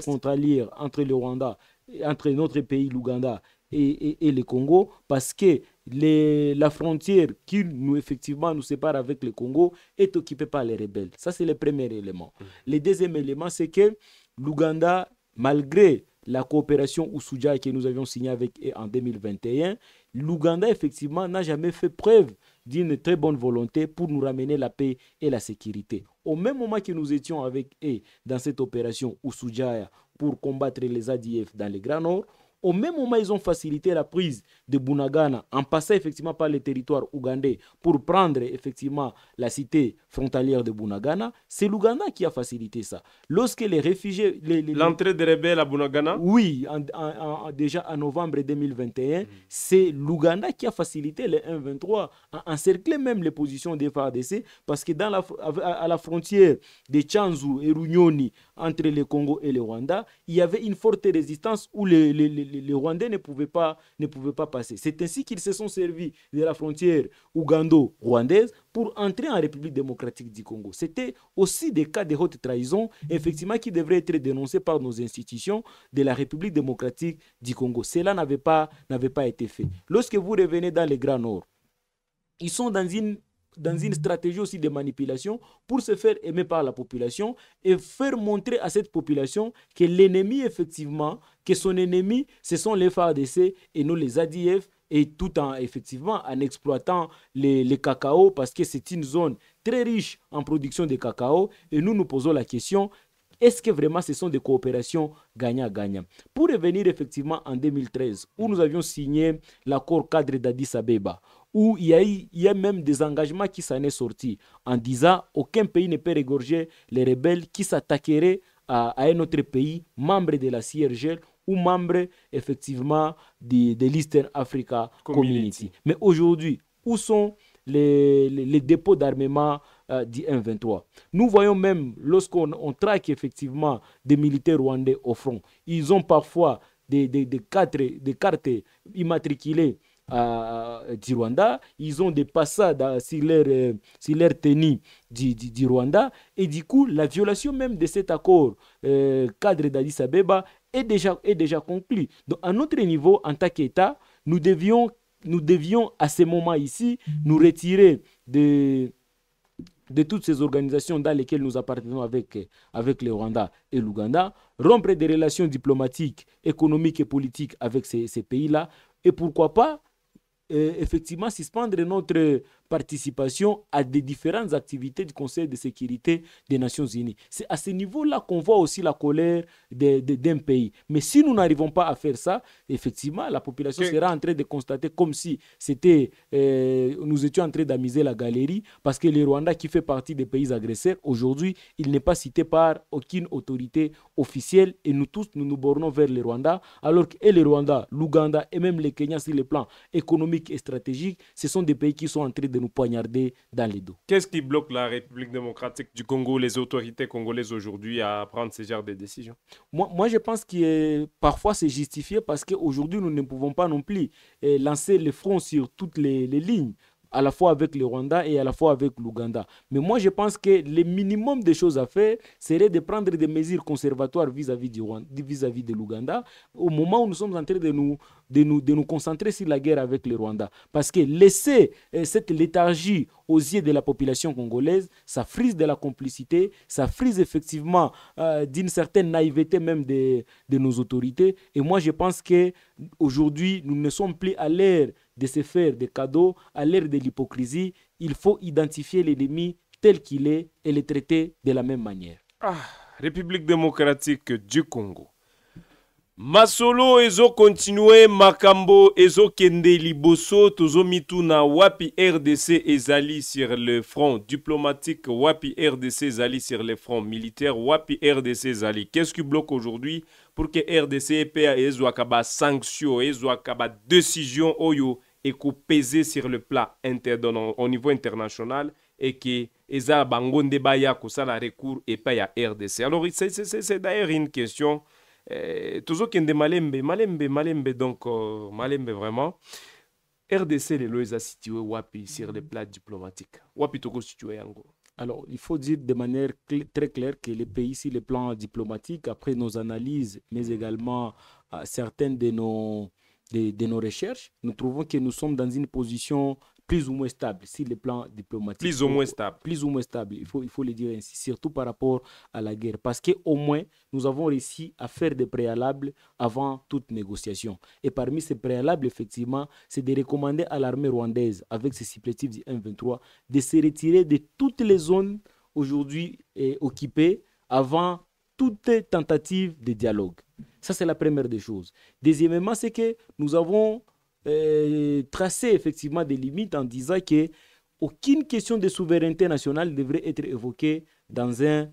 frontaliers entre le Rwanda, entre notre pays, l'Ouganda, et le Congo, parce que la frontière qui nous, effectivement, nous sépare avec le Congo est occupée par les rebelles. Ça, c'est le premier élément. Le deuxième élément, c'est que l'Ouganda, malgré la coopération Oussoudia que nous avions signée avec eux en 2021, l'Ouganda, effectivement, n'a jamais fait preuve d'une très bonne volonté pour nous ramener la paix et la sécurité. Au même moment que nous étions avec eux dans cette opération Oussoudia pour combattre les ADF dans le Grand Nord, au même moment, ils ont facilité la prise de Bunagana en passant effectivement par le territoire ougandais pour prendre effectivement la cité frontalière de Bunagana. C'est l'Ouganda qui a facilité ça. Lorsque les réfugiés... L'entrée des rebelles à Bunagana? Oui, déjà en novembre 2021, c'est l'Ouganda qui a facilité les 1-23, a encerclé même les positions des FARDC parce que à la frontière de Tchanzu et Runyoni, entre le Congo et le Rwanda, il y avait une forte résistance où les Rwandais ne pouvaient pas passer. C'est ainsi qu'ils se sont servis de la frontière ougando-rwandaise pour entrer en République démocratique du Congo. C'était aussi des cas de haute trahison, effectivement, qui devraient être dénoncés par nos institutions de la République démocratique du Congo. Cela n'avait pas été fait. Lorsque vous revenez dans le Grand Nord, ils sont dans une stratégie aussi de manipulation pour se faire aimer par la population et faire montrer à cette population que l'ennemi, effectivement, que son ennemi, ce sont les FARDC et non les ADF, et tout en, effectivement, en exploitant les cacao parce que c'est une zone très riche en production de cacao et nous nous posons la question, est-ce que vraiment ce sont des coopérations gagnant-gagnant? Pour revenir effectivement en 2013, où nous avions signé l'accord cadre d'Addis Abeba, où il y a même des engagements qui s'en est sortis en disant aucun pays ne peut régorger les rebelles qui s'attaqueraient à un autre pays, membre de la CIRGL ou membre effectivement de l'Eastern Africa Community. Mais aujourd'hui, où sont les dépôts d'armement du M23? Nous voyons même, lorsqu'on traque effectivement des militaires rwandais au front, ils ont parfois des cartes immatriculées du Rwanda, ils ont des passades sur leur tenue du Rwanda, et du coup, la violation même de cet accord cadre d'Addis Abeba est déjà conclue. Donc, à notre niveau, en tant qu'État, nous devions à ce moment ici nous retirer de toutes ces organisations dans lesquelles nous appartenons avec le Rwanda et l'Ouganda, rompre des relations diplomatiques, économiques et politiques avec ces pays-là, et pourquoi pas effectivement suspendre notre participation à des différentes activités du Conseil de sécurité des Nations Unies. C'est à ce niveau-là qu'on voit aussi la colère d'un pays. Mais si nous n'arrivons pas à faire ça, effectivement, la population sera en train de constater comme si nous étions en train d'amuser la galerie, parce que le Rwanda, qui fait partie des pays agresseurs, aujourd'hui, il n'est pas cité par aucune autorité officielle, et nous tous, nous nous bornons vers le Rwanda, alors que le Rwanda, l'Ouganda et même le Kenya, sur le plan économique et stratégique, ce sont des pays qui sont en train de nous poignarder dans les dos. Qu'est-ce qui bloque la République démocratique du Congo, les autorités congolaises aujourd'hui à prendre ce genre de décisions? Moi, je pense que parfois c'est justifié parce qu'aujourd'hui, nous ne pouvons pas non plus lancer le front sur toutes les lignes, à la fois avec le Rwanda et à la fois avec l'Ouganda. Mais moi, je pense que le minimum des choses à faire serait de prendre des mesures conservatoires vis-à-vis du Rwanda, vis-à-vis de l'Ouganda, au moment où nous sommes en train de nous concentrer sur la guerre avec le Rwanda. Parce que laisser cette léthargie aux yeux de la population congolaise, ça frise de la complicité, ça frise effectivement d'une certaine naïveté même de nos autorités. Et moi, je pense qu'aujourd'hui, nous ne sommes plus à l'ère de se faire des cadeaux, à l'ère de l'hypocrisie. Il faut identifier l'ennemi tel qu'il est et le traiter de la même manière. République démocratique du Congo. Masolo ezo continue makambo ezo kende liboso tozo mituna wapi RDC ezali sur le front diplomatique, wapi RDC ezali sur le front militaire, wapi RDC ezali. Qu'est-ce qui bloque aujourd'hui pour que RDC PA ezo akaba sanction, ezo akaba décision oyo et qu'on pèse sur le plan au niveau international et que eza bangonde baya ko sala recours et pas ya RDC. Alors c'est d'ailleurs une question toujours qu'il y a Malembe, donc Malembe vraiment. RDC, les lois situé wapi sur le plan diplomatique. Wapi Togo situé yango. Alors, il faut dire de manière très claire que les pays sur le plan diplomatique, après nos analyses, mais également certaines de nos recherches, nous trouvons que nous sommes dans une position plus ou moins stable sur le plan diplomatique. Plus ou moins stable. Plus ou moins stable, il faut le dire ainsi, surtout par rapport à la guerre. Parce qu'au moins, nous avons réussi à faire des préalables avant toute négociation. Et parmi ces préalables, effectivement, c'est de recommander à l'armée rwandaise, avec ses supplétifs du M23, de se retirer de toutes les zones aujourd'hui occupées avant toute tentative de dialogue. Ça, c'est la première des choses. Deuxièmement, c'est que nous avons tracer effectivement des limites en disant que aucune question de souveraineté nationale devrait être évoquée dans un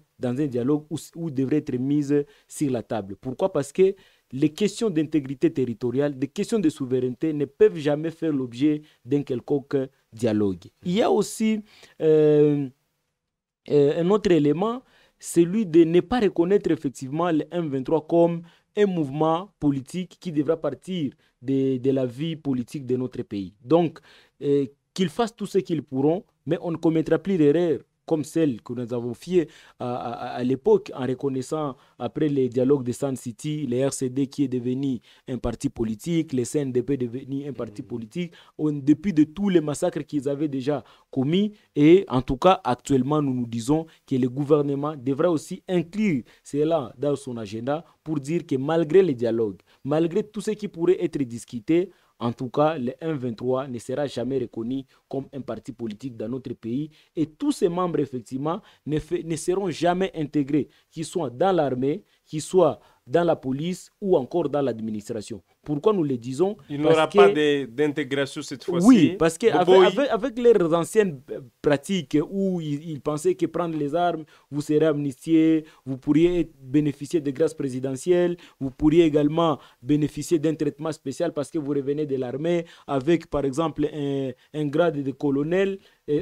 dialogue ou devrait être mise sur la table. Pourquoi? Parce que les questions d'intégrité territoriale, des questions de souveraineté ne peuvent jamais faire l'objet d'un quelconque dialogue. Il y a aussi un autre élément, celui de ne pas reconnaître effectivement le M23 comme un mouvement politique qui devra partir de la vie politique de notre pays. Donc, qu'ils fassent tout ce qu'ils pourront, mais on ne commettra plus d'erreurs comme celle que nous avons fait à l'époque en reconnaissant, après les dialogues de Sun City, le RCD qui est devenu un parti politique, le CNDP devenu un parti politique, depuis de tous les massacres qu'ils avaient déjà commis. Et en tout cas, actuellement, nous nous disons que le gouvernement devra aussi inclure cela dans son agenda pour dire que malgré les dialogues, malgré tout ce qui pourrait être discuté, en tout cas, le M23 ne sera jamais reconnu comme un parti politique dans notre pays et tous ses membres, effectivement, ne seront jamais intégrés, qu'ils soient dans l'armée, qu'ils soient dans la police ou encore dans l'administration. Pourquoi nous le disons? Il n'y aura pas d'intégration cette fois-ci. Oui, parce qu'avec leurs anciennes pratiques où ils pensaient que prendre les armes, vous serez amnistié, vous pourriez bénéficier de grâces présidentielles, vous pourriez également bénéficier d'un traitement spécial parce que vous revenez de l'armée avec, par exemple, un grade de colonel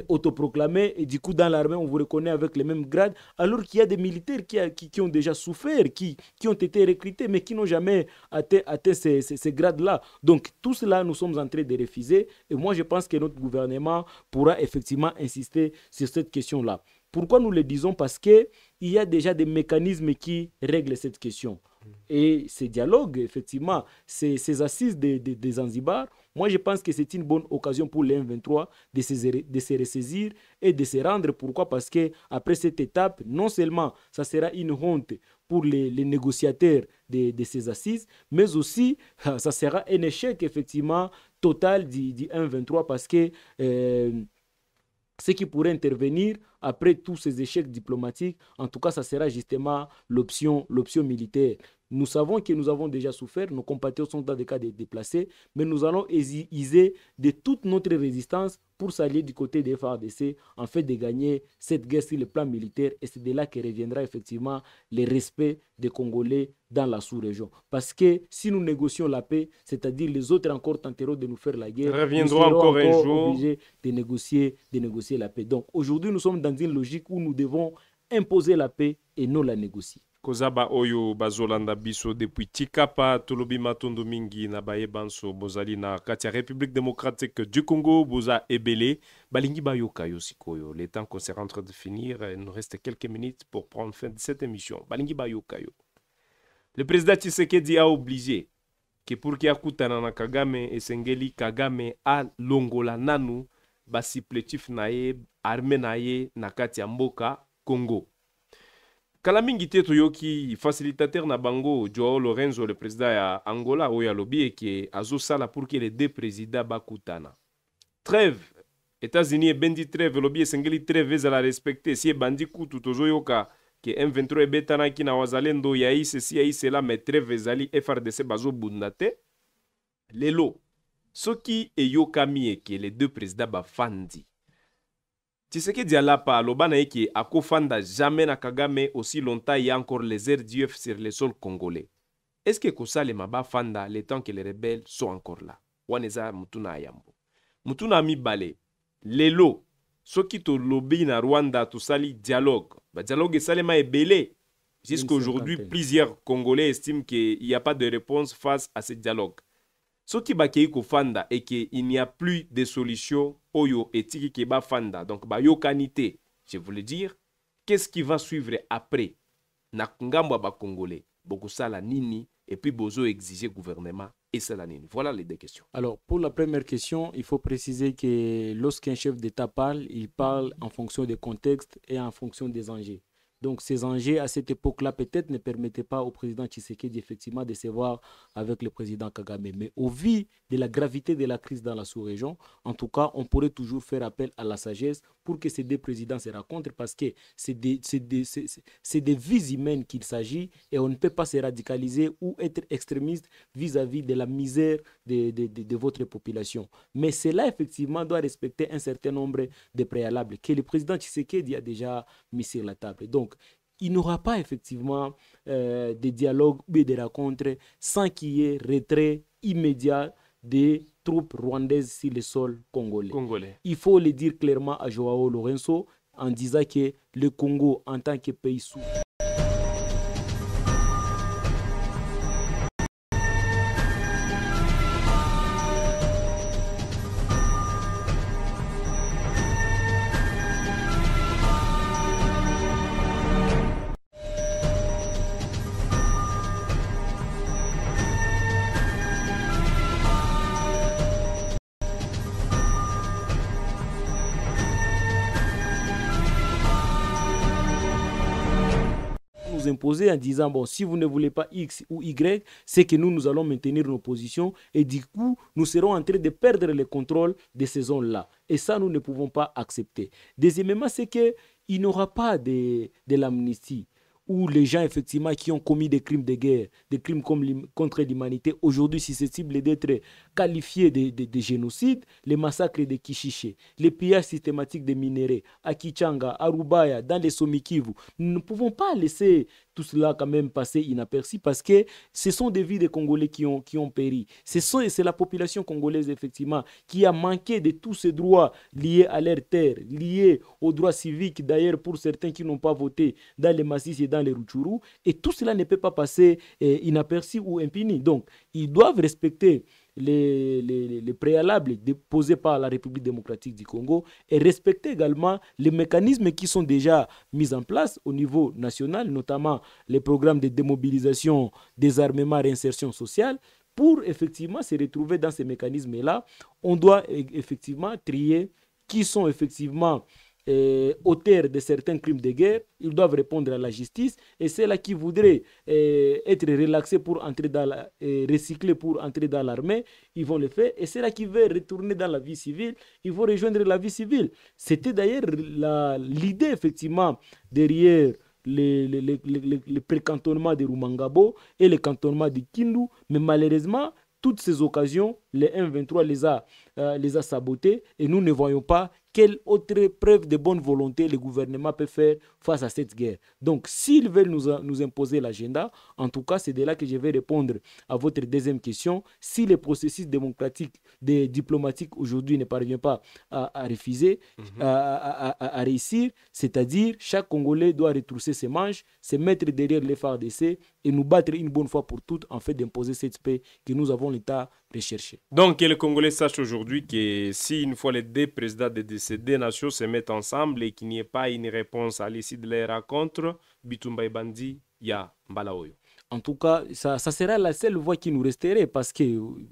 autoproclamé, et du coup dans l'armée on vous reconnaît avec les mêmes grades, alors qu'il y a des militaires qui ont déjà souffert, qui ont été recrutés mais qui n'ont jamais atteint ces grades-là. Donc tout cela nous sommes en train de refuser et moi je pense que notre gouvernement pourra effectivement insister sur cette question-là. Pourquoi nous le disons? Parce qu'il y a déjà des mécanismes qui règlent cette question. Et ces dialogues, effectivement, ces assises de Zanzibar, moi je pense que c'est une bonne occasion pour les M23 de se ressaisir et de se rendre. Pourquoi? Parce qu'après cette étape, non seulement ça sera une honte pour les négociateurs de ces assises, mais aussi ça sera un échec effectivement total du M23 parce que ce qui pourrait intervenir après tous ces échecs diplomatiques, en tout cas, ça sera justement l'option militaire. Nous savons que nous avons déjà souffert, nos compatriotes sont dans des cas de déplacés, mais nous allons user de toute notre résistance pour s'allier du côté des FARDC, en fait de gagner cette guerre sur le plan militaire. Et c'est de là que reviendra effectivement le respect des Congolais dans la sous-région. Parce que si nous négocions la paix, c'est-à-dire les autres encore tenteront de nous faire la guerre, nous serons encore un jour obligés de négocier la paix. Donc aujourd'hui, nous sommes dans une logique où nous devons imposer la paix et non la négocier. Kozaba oyo bazolanda biso depuis Tikapa tolobi matondo mingi na baye banso bozali na kati ya République démocratique du Congo boza ebele balingi bayoka yo sikoyo. Le temps qu'on s'est en train de finir, il nous reste quelques minutes pour prendre fin de cette émission. Balingi bayoka yo. Le président Tshisekedi a obligé que pour qu'il akutana na Kagame esengeli Kagame a longola nanu basipletif naye armée naye na kati ya mboka Congo. Kalamingi te toyoki facilitateur na bango Joao Lorenzo, le président ya Angola oya lobi que azo sala pour que les deux présidents bakutana. Trêve États-Unis et bendi trêve lobi esengeli trêve ezala respecter si bandi kutu tozoyoka que M23 betana ki na wazalendo ya ise si ya ise la mais trêve ezali FRDC bazo bundate lelo soki eyokami que les deux présidents bafandi. Tshisekedi alapa alobana eki akofanda jamais na Kagame aussi longtemps il y a encore les RDF sur le sol congolais. Est-ce que Kosale maba fanda le temps que les rebelles sont encore là? Waneza mutuna ayambo. Mutuna mibale. Lelo soki to lobby na Rwanda to sali dialogue. Ba dialogue salema ebele. Jusqu'aujourd'hui plusieurs Congolais estiment qu'il n'y a pas de réponse face à ce dialogue. Soki bakei kofanda et qu'il n'y a plus de solution oyo etiki ke ba fanda donc ba yokanité, je voulais dire qu'est-ce qui va suivre après na ngambo ba congolais bokosala nini et puis bozo exiger gouvernement et cela nini. Voilà les deux questions. Alors pour la première question, il faut préciser que lorsqu'un chef d'État parle, il parle en fonction des contextes et en fonction des enjeux. Donc ces enjeux à cette époque-là peut-être ne permettaient pas au président Tshisekedi effectivement de se voir avec le président Kagame. Mais au vu de la gravité de la crise dans la sous-région, en tout cas, on pourrait toujours faire appel à la sagesse pour que ces deux présidents se rencontrent parce que c'est des vies humaines qu'il s'agit et on ne peut pas se radicaliser ou être extrémiste vis-à-vis de la misère de votre population. Mais cela effectivement doit respecter un certain nombre de préalables que le président Tshisekedi a déjà mis sur la table. Donc, il n'y aura pas effectivement des dialogues ou des rencontres sans qu'il y ait retrait immédiat des troupes rwandaises sur le sol congolais. Il faut le dire clairement à Joao Lorenzo en disant que le Congo en tant que pays souverain imposer en disant bon, si vous ne voulez pas X ou Y, c'est que nous allons maintenir nos positions et du coup nous serons en train de perdre le contrôle de ces zones-là et ça nous ne pouvons pas accepter. Deuxièmement, c'est que il n'y aura pas de l'amnistie où les gens effectivement qui ont commis des crimes de guerre, des crimes contre l'humanité, aujourd'hui susceptibles d'être qualifiés de génocide, les massacres de Kishiché, les pillages systématiques de minéraux à Kichanga, à Rubaya, dans les Somikivu. Nous ne pouvons pas laisser tout cela quand même passer inaperçu parce que ce sont des vies de Congolais qui ont péri. C'est la population congolaise effectivement qui a manqué de tous ces droits liés à leur terre, liés aux droits civiques d'ailleurs pour certains qui n'ont pas voté dans les Massis et dans les Rutshuru. Et tout cela ne peut pas passer inaperçu ou impuni. Donc, ils doivent respecter les préalables posés par la République démocratique du Congo et respecter également les mécanismes qui sont déjà mis en place au niveau national, notamment les programmes de démobilisation, désarmement, réinsertion sociale. Pour effectivement se retrouver dans ces mécanismes-là, on doit effectivement trier qui sont effectivement auteurs de certains crimes de guerre, ils doivent répondre à la justice. Et ceux-là qui voudraient être relaxés pour entrer dans recyclés pour entrer dans l'armée, ils vont le faire. Et ceux-là qui veulent retourner dans la vie civile, ils vont rejoindre la vie civile. C'était d'ailleurs l'idée, effectivement, derrière le précantonnement de Rumangabo et le cantonnement de Kindu. Mais malheureusement, toutes ces occasions, les M23 les a sabotés et nous ne voyons pas quelle autre preuve de bonne volonté le gouvernement peut faire face à cette guerre. Donc, s'ils veulent nous imposer l'agenda, en tout cas, c'est de là que je vais répondre à votre deuxième question. Si le processus démocratique, diplomatique aujourd'hui ne parvient pas à refuser, à réussir, c'est-à-dire chaque Congolais doit retrousser ses manches, se mettre derrière les FARDC et nous battre une bonne fois pour toutes en fait d'imposer cette paix que nous avons l'État recherché. Donc, que les Congolais sachent aujourd'hui que si une fois les deux présidents de ces deux nations se mettent ensemble et qu'il n'y ait pas une réponse à l'issue de leur rencontre, Bitumba et Bandi, il y a Mbalaoyo. En tout cas, ça sera la seule voie qui nous resterait parce que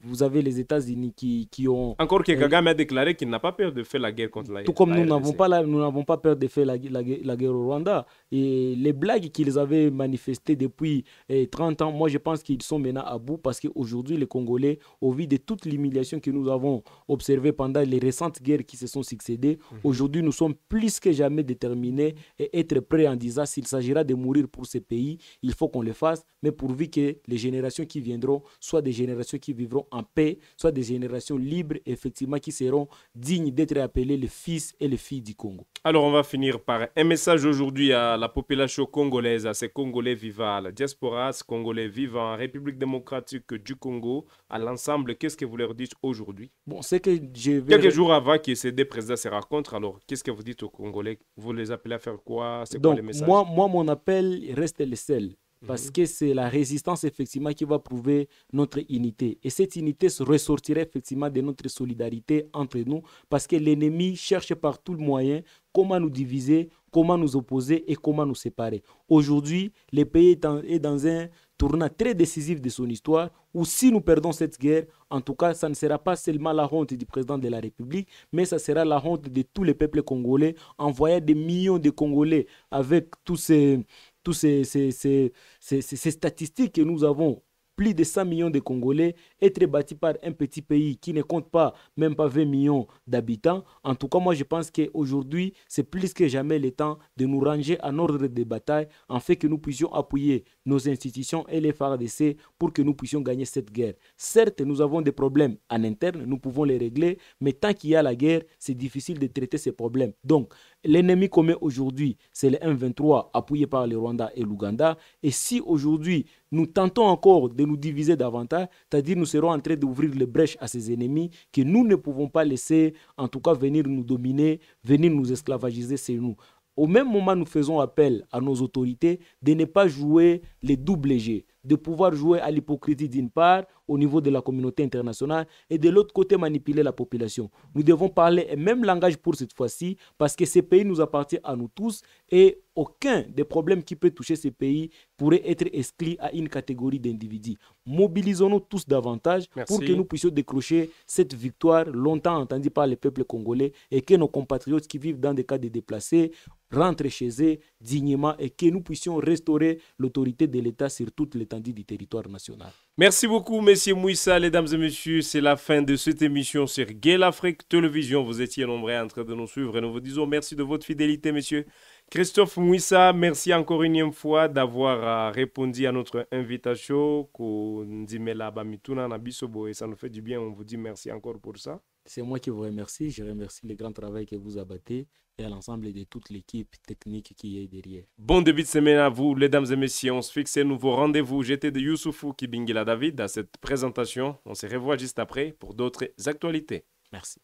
vous avez les États-Unis qui ont... Encore que Kagame a déclaré qu'il n'a pas peur de faire la guerre contre la Tout comme nous RDC. n'avons pas peur de faire la guerre au Rwanda. Et les blagues qu'ils avaient manifestées depuis 30 ans, moi je pense qu'ils sont maintenant à bout parce qu'aujourd'hui les Congolais, au vu de toute l'humiliation que nous avons observée pendant les récentes guerres qui se sont succédées, aujourd'hui nous sommes plus que jamais déterminés et être prêts en disant s'il s'agira de mourir pour ce pays, il faut qu'on le fasse. Mais pourvu que les générations qui viendront soient des générations qui vivront en paix, soit des générations libres, effectivement, qui seront dignes d'être appelées les fils et les filles du Congo. Alors, on va finir par un message aujourd'hui à la population congolaise, à ces Congolais vivant à la diaspora, à ces Congolais vivant en République démocratique du Congo, à l'ensemble. Qu'est-ce que vous leur dites aujourd'hui? Bon, c'est que je vais... Quelques jours avant que ces deux présidents se rencontrent, alors qu'est-ce que vous dites aux Congolais? Vous les appelez à faire quoi? C'est quoi Donc, les messages? moi, mon appel reste le seul. Parce que c'est la résistance, effectivement, qui va prouver notre unité. Et cette unité se ressortirait, effectivement, de notre solidarité entre nous. Parce que l'ennemi cherche par tout le moyen comment nous diviser, comment nous opposer et comment nous séparer. Aujourd'hui, le pays est dans un tournant très décisif de son histoire où si nous perdons cette guerre, en tout cas, ça ne sera pas seulement la honte du président de la République, mais ça sera la honte de tous les peuples congolais, en voyant des millions de Congolais avec tous ces statistiques que nous avons, plus de 100 millions de Congolais, être bâtis par un petit pays qui ne compte pas, même pas 20 millions d'habitants. En tout cas, moi, je pense qu'aujourd'hui, c'est plus que jamais le temps de nous ranger en ordre de bataille, en fait que nous puissions appuyer nos institutions et les FARDC pour que nous puissions gagner cette guerre. Certes, nous avons des problèmes en interne, nous pouvons les régler, mais tant qu'il y a la guerre, c'est difficile de traiter ces problèmes. Donc, l'ennemi commun aujourd'hui, c'est le M23 appuyé par le Rwanda et l'Ouganda. Et si aujourd'hui, nous tentons encore de nous diviser davantage, c'est-à-dire nous serons en train d'ouvrir les brèches à ces ennemis que nous ne pouvons pas laisser, en tout cas, venir nous dominer, venir nous esclavagiser, c'est nous. Au même moment, nous faisons appel à nos autorités de ne pas jouer les doubles jeux, de pouvoir jouer à l'hypocrisie d'une part au niveau de la communauté internationale et de l'autre côté manipuler la population. Nous devons parler un même langage pour cette fois-ci parce que ces pays nous appartiennent à nous tous et aucun des problèmes qui peut toucher ces pays pourrait être exclu à une catégorie d'individus. Mobilisons-nous tous davantage pour que nous puissions décrocher cette victoire longtemps entendue par le peuple congolais et que nos compatriotes qui vivent dans des cas de déplacés rentrent chez eux dignement et que nous puissions restaurer l'autorité de l'État sur toute l'étendue du territoire national. Merci beaucoup, Messieurs Mouissa, mesdames et messieurs. C'est la fin de cette émission sur Gay Afrique Télévision. Vous étiez nombreux en train de nous suivre et nous vous disons merci de votre fidélité, messieurs. Christophe Mouissa, merci encore une fois d'avoir répondu à notre invitation. Et ça nous fait du bien, on vous dit merci encore pour ça. C'est moi qui vous remercie. Je remercie le grand travail que vous abattez et à l'ensemble de toute l'équipe technique qui est derrière. Bon début de semaine à vous, mesdames et messieurs. On se fixe un nouveau rendez-vous. J'étais de Youssoufou Kibingila David à cette présentation. On se revoit juste après pour d'autres actualités. Merci.